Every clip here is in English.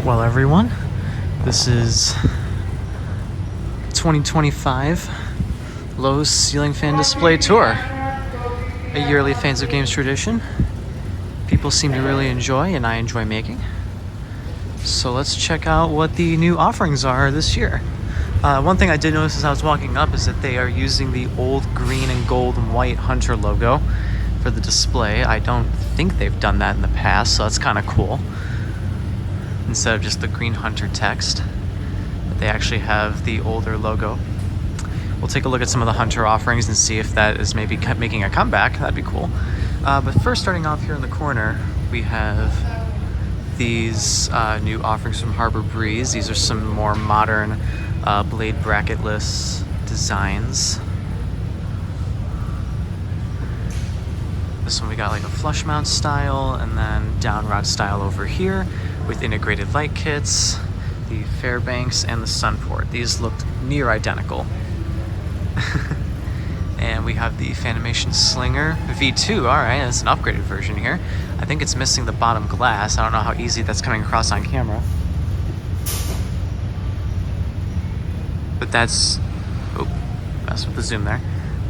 Well, everyone, this is 2025 Lowe's Ceiling Fan Display Tour, a yearly Fans of Games tradition people seem to really enjoy and I enjoy making. So let's check out what the new offerings are this year. One thing I did notice as I was walking up is that they are using the old green and gold and white Hunter logo for the display. I don't think they've done that in the past, so that's kind of cool. Instead of just the green Hunter text, they actually have the older logo. We'll take a look at some of the Hunter offerings and see if that is maybe making a comeback. That'd be cool. But first, starting off here in the corner, we have these new offerings from Harbor Breeze. These are some more modern blade bracketless designs. This one we got like a flush mount style and then down rod style over here with integrated light kits, the Fairbanks and the Sunport. These looked near identical. And we have the Fanimation Slinger V2. All right, that's an upgraded version here. I think it's missing the bottom glass. I don't know how easy that's coming across on camera. But that's, oh, messed with the zoom there.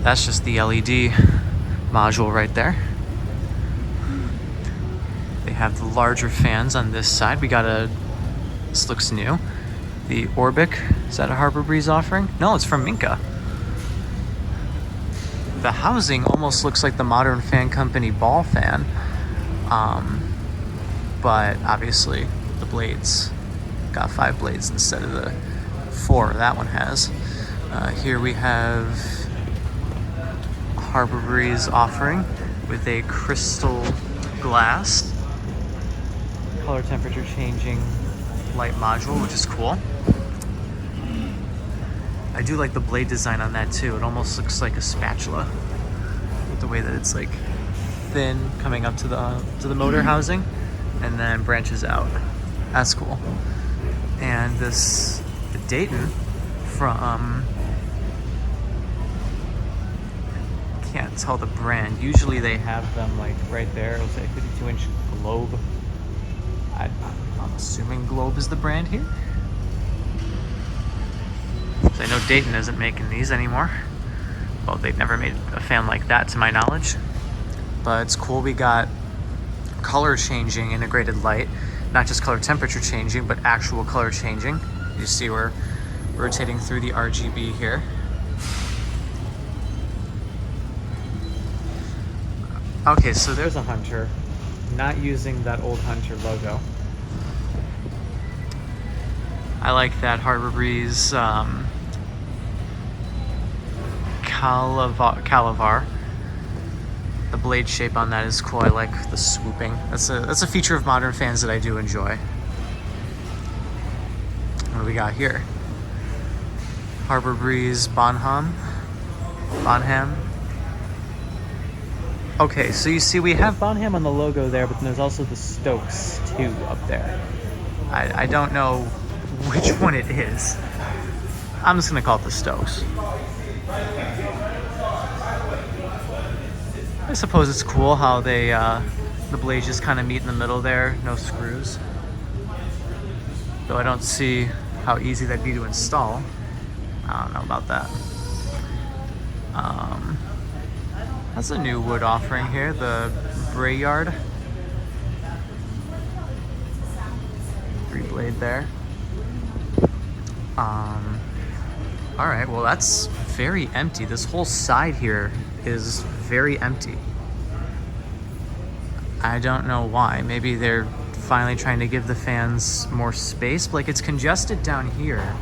That's just the LED module right there. They have the larger fans on this side. We got this looks new. The Orbic, is that a Harbor Breeze offering? No, it's from Minka. The housing almost looks like the Modern Fan Company ball fan. But obviously the blades got 5 blades instead of the 4 that one has. Here we have Harbor Breeze offering with a crystal glass, color temperature changing light module, which is cool. I do like the blade design on that too. It almost looks like a spatula with the way that it's like thin coming up to the motor housing and then branches out. That's cool. And the Dayton from, can't tell the brand. Usually they have them like right there. It was like 52-inch globe. I'm assuming Globe is the brand here. I know Dayton isn't making these anymore. Well, they've never made a fan like that to my knowledge. But it's cool. We got color changing integrated light. Not just color temperature changing, but actual color changing. You see we're rotating through the RGB here. Okay, so there's a Hunter. Not using that old Hunter logo. I like that Harbor Breeze Calavar. The blade shape on that is cool. I like the swooping. That's a feature of modern fans that I do enjoy. What do we got here? Harbor Breeze Bonham. Okay, so you see we have Bonham on the logo there, but then there's also the Stokes too up there. I don't know which one it is. I'm just gonna call it the Stokes. I suppose it's cool how they the blades just kind of meet in the middle there, no screws. Though I don't see how easy that'd be to install. I don't know about that. That's a new wood offering here, the Brayyard. 3-blade there. All right, well that's very empty. This whole side here is very empty. I don't know why. Maybe they're finally trying to give the fans more space. But like it's congested down here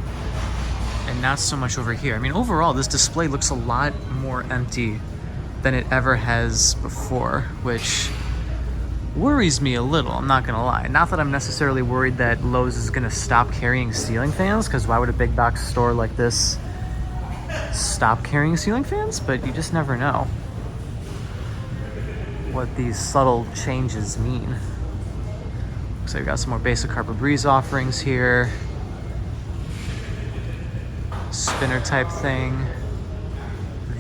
and not so much over here. I mean, overall, this display looks a lot more empty than it ever has before, which worries me a little, I'm not gonna lie. Not that I'm necessarily worried that Lowe's is gonna stop carrying ceiling fans, because why would a big box store like this stop carrying ceiling fans? But you just never know what these subtle changes mean. Looks like we got some more basic Harbor Breeze offerings here. Spinner type thing.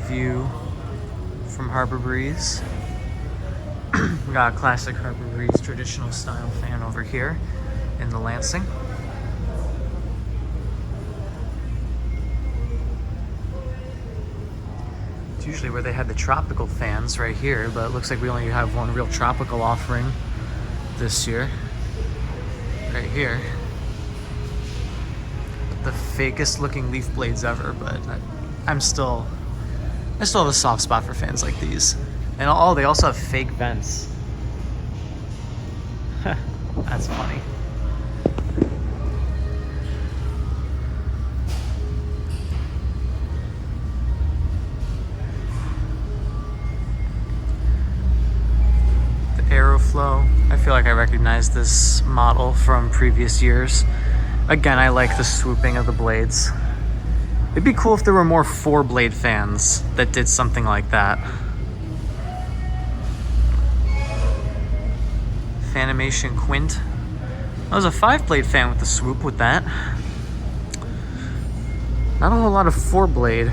View from Harbor Breeze. We got a classic Harbor Breeze traditional style fan over here. in the Lansing. It's usually where they had the tropical fans right here, but it looks like we only have one real tropical offering this year. Right here. The fakest looking leaf blades ever, but I still have a soft spot for fans like these. And they also have fake vents. That's funny. The Aeroflow. I feel like I recognize this model from previous years. Again, I like the swooping of the blades. It'd be cool if there were more 4-blade fans that did something like that. Fanimation Quint. I was a 5-blade fan with the swoop with that. Not a whole lot of 4-blade.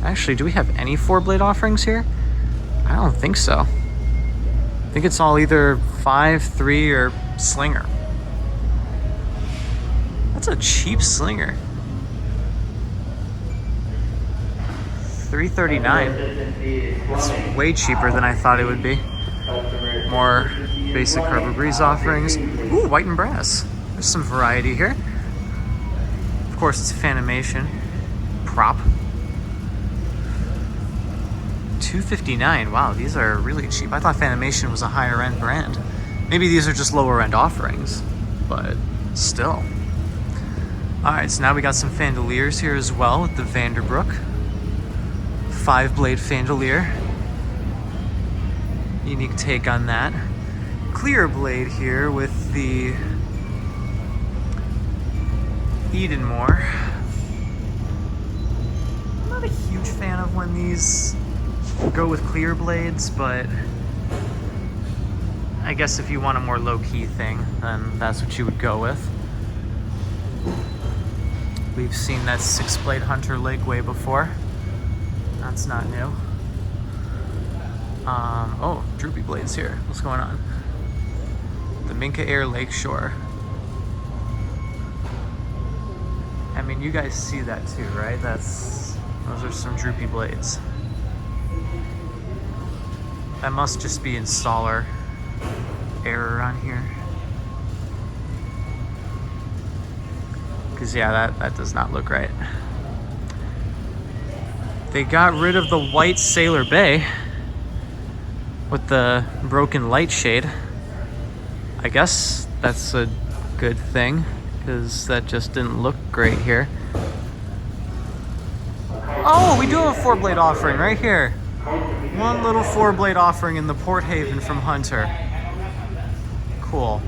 Actually, do we have any 4-blade offerings here? I don't think so. I think it's all either 5, 3, or Slinger. That's a cheap Slinger. $339. It's way cheaper than I thought it would be. More basic Harbor Breeze offerings. Ooh, white and brass. There's some variety here. Of course, it's a Fanimation prop. $259. Wow, these are really cheap. I thought Fanimation was a higher end brand. Maybe these are just lower end offerings, but still. Alright, so now we got some Fandeliers here as well with the Vanderbrook. 5-blade Fandelier. Unique take on that. Clear blade here with the Edenmore. I'm not a huge fan of when these go with clear blades, but I guess if you want a more low-key thing, then that's what you would go with. We've seen that 6-blade Hunter Lakeway before. That's not new. Oh, droopy blades here. What's going on? The Minka Air Lakeshore. I mean, you guys see that too, right? Those are some droopy blades. That must just be installer error on here. Because yeah, that does not look right. They got rid of the white Sailor Bay with the broken light shade. I guess that's a good thing, because that just didn't look great here. Oh, we do have a 4-blade offering right here. One little 4-blade offering in the Port Haven from Hunter. Cool.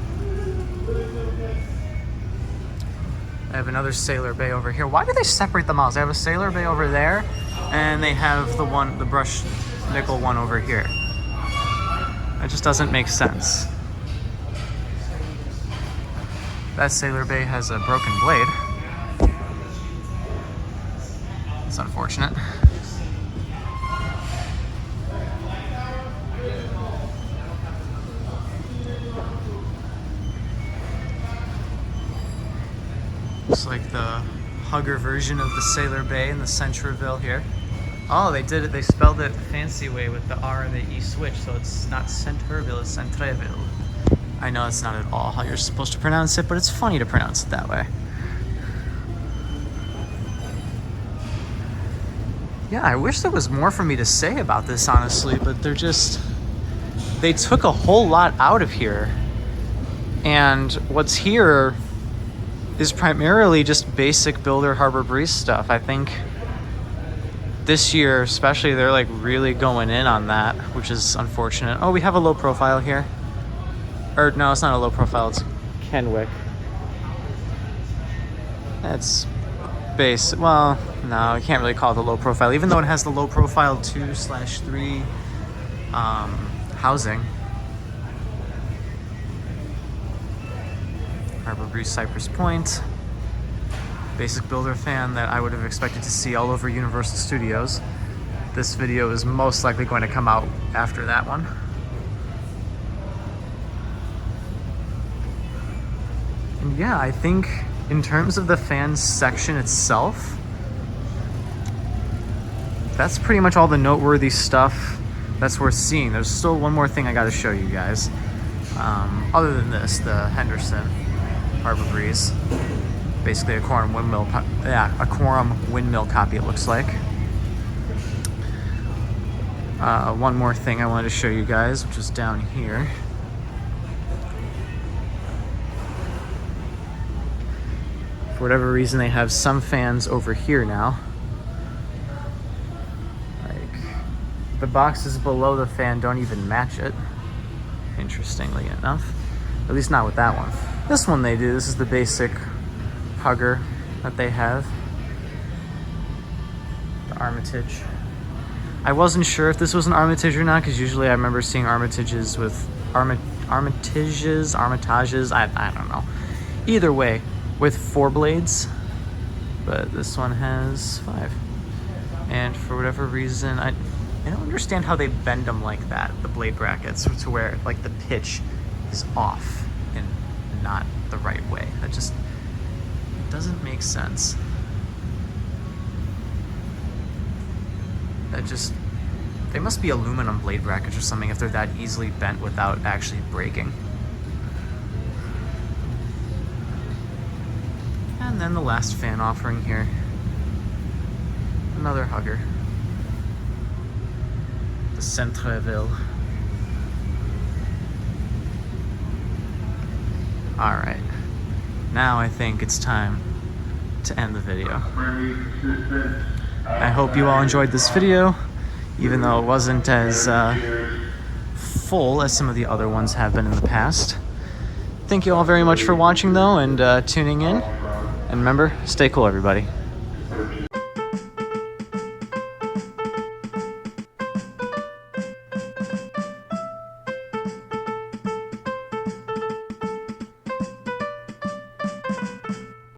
I have another Sailor Bay over here. Why do they separate the models? They have a Sailor Bay over there, and they have the brushed nickel one over here. That just doesn't make sense. That Sailor Bay has a broken blade. It's unfortunate. Looks like the hugger version of the Sailor Bay in the Centreville here. Oh, they did it. They spelled it the fancy way with the R and the E switch, so it's not Centreville, it's Centreville. I know it's not at all how you're supposed to pronounce it, but it's funny to pronounce it that way. Yeah, I wish there was more for me to say about this, honestly, but they took a whole lot out of here. And what's here is primarily just basic Builder Harbor Breeze stuff. I think this year especially, they're like really going in on that, which is unfortunate. Oh, we have a low profile here. Or no, it's not a low profile, it's Kenwick. That's base. Well, no, you can't really call it the low profile, even though it has the low profile 2/3 housing. Harbor Breeze Cypress Point. Basic Builder fan that I would have expected to see all over Universal Studios. This video is most likely going to come out after that one. And yeah, I think in terms of the fans section itself, that's pretty much all the noteworthy stuff that's worth seeing. There's still one more thing I got to show you guys. Other than this, the Henderson Harbor Breeze, basically a Quorum windmill. A Quorum windmill copy. It looks like. One more thing I wanted to show you guys, which is down here. For whatever reason, they have some fans over here now. The boxes below the fan don't even match it, interestingly enough. At least not with that one. This one they do. This is the basic hugger that they have. The Armitage. I wasn't sure if this was an Armitage or not, because usually I remember seeing Armitages with Armitages, I don't know. Either way, with 4 blades, but this one has 5. And for whatever reason, I don't understand how they bend them like that, the blade brackets, to where like the pitch is off and not the right way. That just doesn't make sense. They must be aluminum blade brackets or something if they're that easily bent without actually breaking. And then the last fan offering here. Another hugger. The Centreville. Alright. Now I think it's time to end the video. I hope you all enjoyed this video, even though it wasn't as full as some of the other ones have been in the past. Thank you all very much for watching though, and tuning in. And remember, stay cool everybody.